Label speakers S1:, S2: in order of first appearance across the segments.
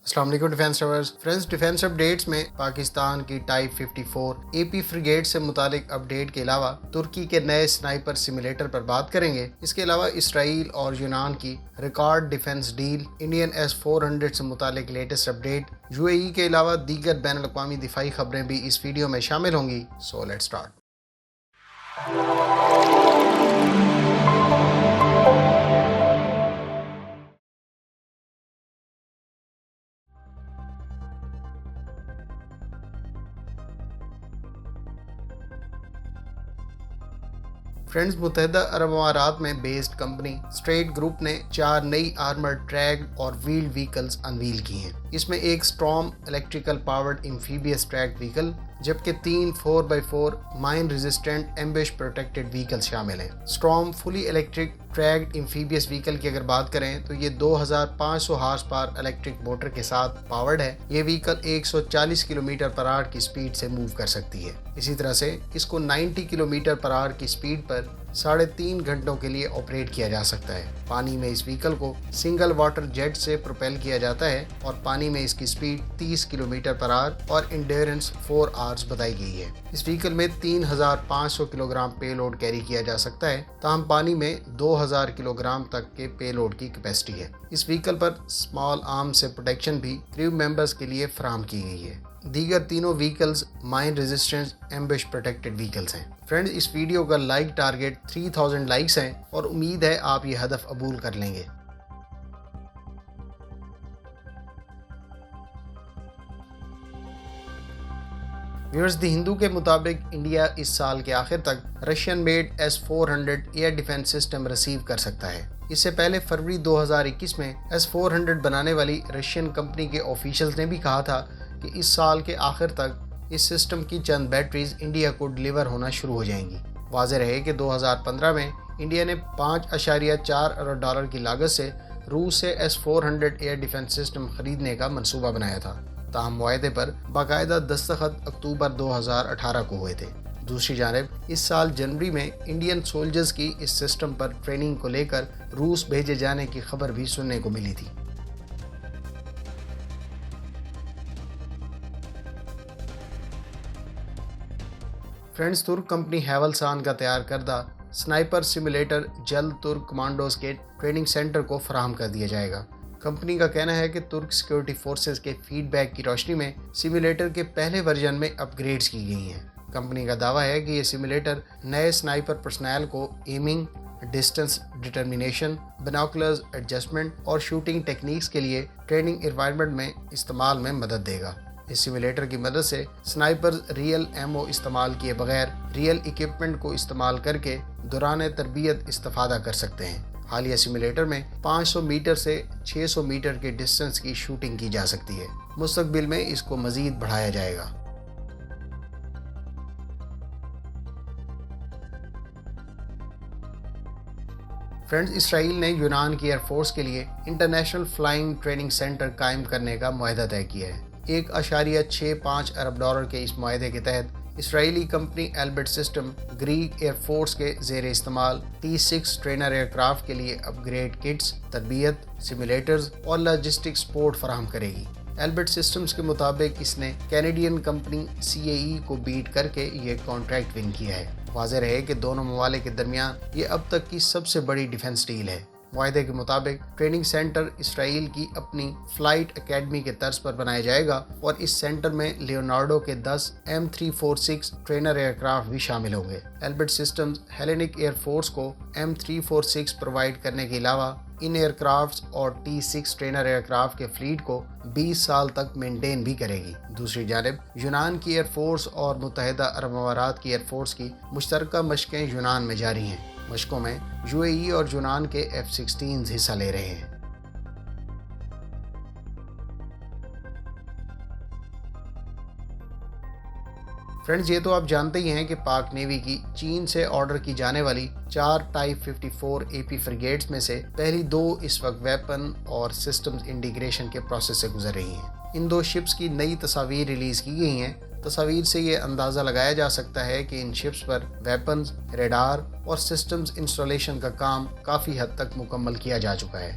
S1: السلام علیکم defence lovers friends, defence updates میں پاکستان کی ٹائپ 54 اے پی فریگیٹ سے متعلق اپڈیٹ کے علاوہ ترکی کے نئے سنائپر سیمولیٹر پر بات کریں گے۔ اس کے علاوہ اسرائیل اور یونان کی record defence deal, Indian S-400 سے متعلق لیٹسٹ اپڈیٹ، UAE کے علاوہ دیگر بین الاقوامی دفاعی خبریں بھی اس ویڈیو میں شامل ہوں گی۔ So let's start. فرینڈز، متحدہ عرب امارات میں بیسڈ کمپنی اسٹریٹ گروپ نے 4 نئی آرمرڈ ٹریک اور ویلڈ وہیکلز انویل کی ہیں۔ اس میں ایک Storm electrical powered amphibious track vehicle جبکہ 3 4x4 mine resistant ambush protected vehicle شامل ہیں۔ Storm fully electric tracked amphibious vehicle کی اگر بات کریں تو یہ 2500 ہارس پاور الیکٹرک موٹر کے ساتھ پاورڈ ہے۔ یہ وہیکل 140 km/h کی سپیڈ سے موو کر سکتی ہے۔ اسی طرح سے اس کو 90 km/h کی سپیڈ پر 3.5 گھنٹوں کے لیے آپریٹ کیا جا سکتا ہے۔ پانی میں اس وہیکل کو سنگل واٹر جیٹ سے پروپیل کیا جاتا ہے اور پانی میں اس کی سپیڈ 30 km/h اور انڈیورنس 4 hours بتائی گئی ہے۔ اس وہیکل میں 3500 کلوگرام پے لوڈ کیری کیا جا سکتا ہے، تاہم پانی میں 2000 کلوگرام تک کے پے لوڈ کی کیپیسٹی ہے۔ اس وہیکل پر اسمال آرمز سے پروٹیکشن بھی کریو ممبرز کے لیے فراہم کی گئی ہے۔ دیگر تینوں vehicles mine resistant ambush protected vehicles ہیں۔ فرینڈز، اس ویڈیو کا لائک ٹارگٹ 3000 لائکس ہیں اور امید ہے آپ یہ ہدف قبول کر لیں گے۔ ویورز، دی ہندو کے مطابق انڈیا اس سال کے آخر تک Russian made S-400 air defence system receive کر سکتا ہے۔ اس سے پہلے فروری 2021 میں S-400 بنانے والی رشین کمپنی کے آفیشلز نے بھی کہا تھا کہ اس سال کے آخر تک اس سسٹم کی چند بیٹریز انڈیا کو ڈیلیور ہونا شروع ہو جائیں گی۔ واضح رہے کہ 2015 میں انڈیا نے $5.4 ارب کی لاگت سے روس سے S-400 ایئر ڈیفنس سسٹم خریدنے کا منصوبہ بنایا تھا، تاہم معاہدے پر باقاعدہ دستخط اکتوبر 2018 کو ہوئے تھے۔ دوسری جانب اس سال جنوری میں انڈین سولجرز کی اس سسٹم پر ٹریننگ کو لے کر روس بھیجے جانے کی خبر بھی سننے کو ملی تھی۔ فرینڈز، ترک کمپنی ہیولسان کا تیار کردہ سنائپر سیمولیٹر جلد ترک کمانڈوز کے ٹریننگ سینٹر کو فراہم کر دیا جائے گا۔ کمپنی کا کہنا ہے کہ ترک سیکیورٹی فورسز کے فیڈ بیک کی روشنی میں سیمولیٹر کے پہلے ورژن میں اپ گریڈز کی گئی ہیں۔ کمپنی کا دعویٰ ہے کہ یہ سیمولیٹر نئے سنائپر پرسنل کو ایمنگ، ڈسٹنس ڈٹرمینیشن، بینوکولرز ایڈجسٹمنٹ اور شوٹنگ ٹیکنیکس کے لیے ٹریننگ انوائرمنٹ میں استعمال میں مدد دے گا۔ اس سیمولیٹر کی مدد سے سنائپرز ریئل ایمو استعمال کیے بغیر ریئل ایکوپمنٹ کو استعمال کر کے دوران تربیت استفادہ کر سکتے ہیں۔ حالیہ سیمولیٹر میں 500 میٹر سے 600 میٹر کے ڈسٹنس کی شوٹنگ کی جا سکتی ہے۔ مستقبل میں اس کو مزید بڑھایا جائے گا۔ فرینڈز، اسرائیل نے یونان کی ایئر فورس کے لیے انٹرنیشنل فلائنگ ٹریننگ سینٹر قائم کرنے کا معاہدہ طے کیا ہے۔ $1.65 ارب کے اس معاہدے کے تحت اسرائیلی کمپنی Elbit system Greek air force کے زیر استعمال T-6 trainer aircraft upgrade اپ گریڈ کٹس، تربیت، سیمولیٹرز اور لاجسٹک سپورٹ فراہم کرے گی۔ ایلبٹ سسٹمز کے مطابق اس نے کینیڈین کمپنی CAE کو بیٹ کر کے یہ کانٹریکٹ ون کیا ہے۔ واضح رہے کہ دونوں ممالک کے درمیان یہ اب تک کی سب سے بڑی ڈیفنس ڈیل ہے۔ معاہدے کے مطابق ٹریننگ سینٹر اسرائیل کی اپنی فلائٹ اکیڈمی کے طرز پر بنایا جائے گا اور اس سینٹر میں لیونارڈو کے 10 M346 ٹرینر ایئر کرافٹ بھی شامل ہوں گے۔ ایلبٹ سسٹمز ہیلینک ایئر فورس کو M346 پرووائڈ کرنے کے علاوہ ان ایئر کرافٹس اور T-6 ٹرینر ایئر کرافٹ کے فلیٹ کو 20 سال تک مینٹین بھی کرے گی۔ دوسری جانب یونان کی ایئر فورس اور متحدہ عرب امارات کی ایئر فورس کی مشترکہ مشقیں یونان میں جاری ہیں۔ مشقوں میں UAE اور یونان کے F-16 حصہ لے رہے ہیں۔ فرینڈز، یہ تو آپ جانتے ہی ہیں کہ پاک نیوی کی چین سے آرڈر کی جانے والی 4 ٹائپ 54 AP فریگیٹس میں سے پہلی 2 اس وقت ویپن اور سسٹمز انٹیگریشن کے پروسیس سے گزر رہی ہیں۔ ان 2 شپس کی نئی تصاویر ریلیز کی گئی ہیں۔ تصاویر سے یہ اندازہ لگایا جا سکتا ہے کہ ان شپس پر ویپنز، ریڈار اور سسٹمز انسٹالیشن کا کام کافی حد تک مکمل کیا جا چکا ہے۔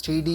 S1: 3D